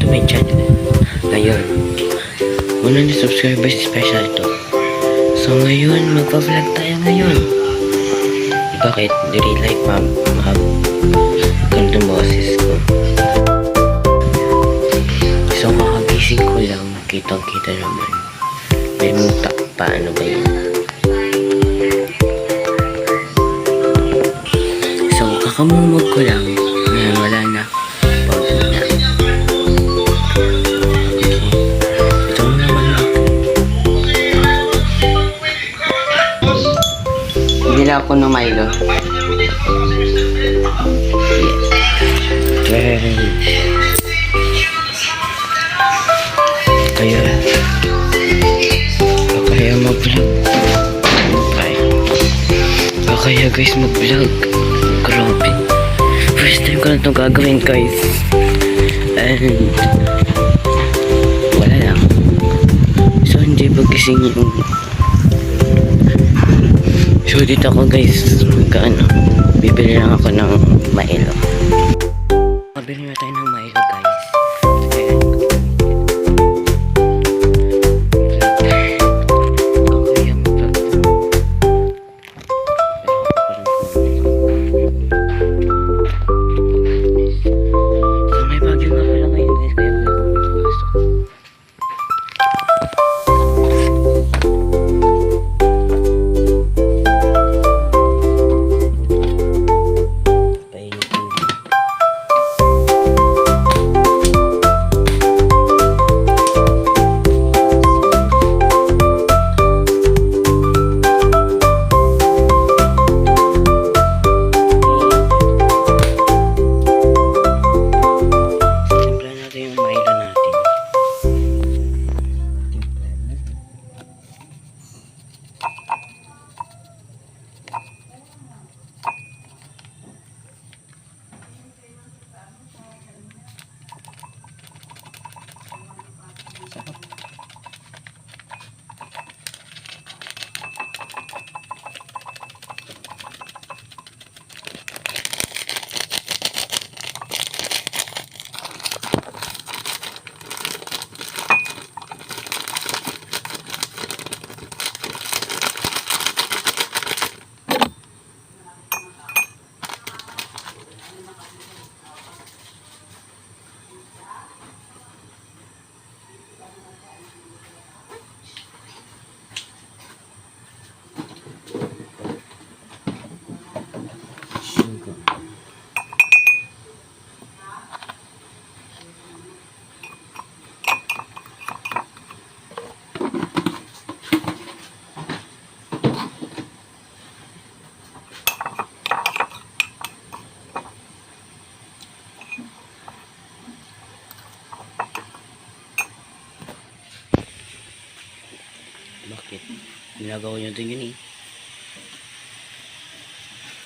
to my channel. Ngayon, 100 subscribers special to. So ngayon, magpa-vlog tayo ngayon. Bakit? Diri like gandang boses ko. So kakagising ko lang, kitang-kita naman. May muta pa, ano ba yun? So kakamumog ko lang. Ngayon wala na. Pagod na. Ito naman ako. Hindi na ako ng Milo. Yes. Kaya mag-vlog. Kaya guys mag-vlog. Grabe. First time ko na itong gagawin guys. And wala lang. So hindi pagising yung. So dito ako guys. Bibili lang ako ng Milo. Pabili na tayo ng Milo guys. Bakit? Ginagawa nyo din yun eh.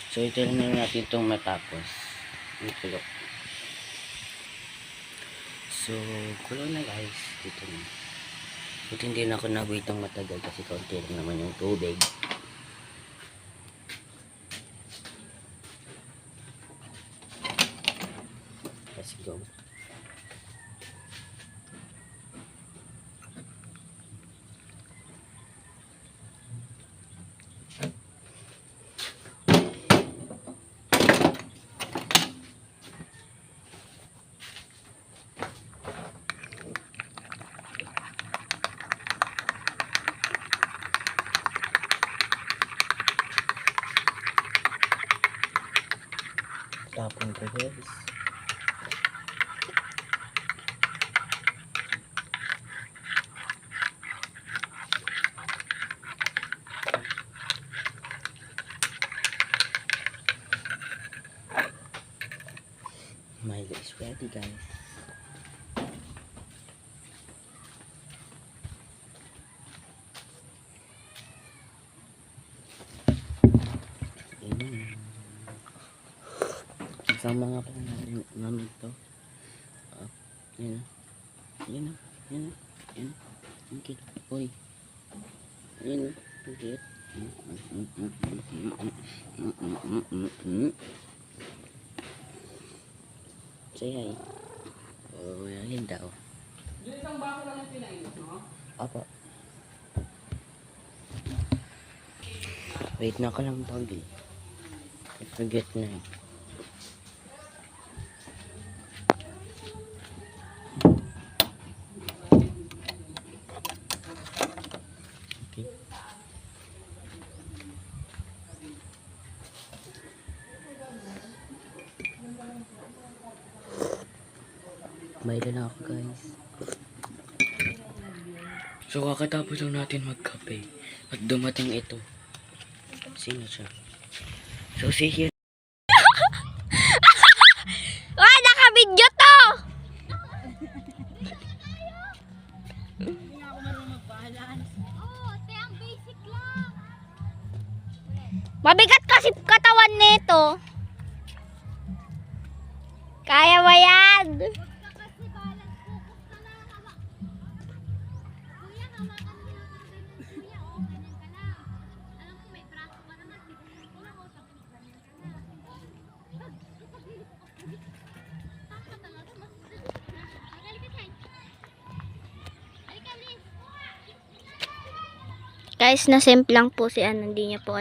So ito lang na natin itong matapos. Ang kulok. So kulok na guys. Dito na. Buti hindi na ako nag-wait ng matagal kasi kaunti lang naman yung tubig. Let's go. Tapon ko guys. Milo is ready guys. Sama nga pala namin to. Yan na. Yan na. Yan na. Yan na. Okay. Uy. Yan na. Okay. Say hi. Oh, Linda. daw. Yung isang baso lang yung pinainom, no? Apo. Wait na ka lang, Pagi. I forget na eh. Okay. Bayad na ako, guys. So, kakatapos lang natin magkape. At dumating ito. Sino siya? So, see here. Ah, naka-video to! Hindi nga ako marunong mag-balance. Oo, te, ang basic lang. Mabigat kasi katawan nito. Kaya mo yan? Guys, na-simp lang po si Ann, hindi niya po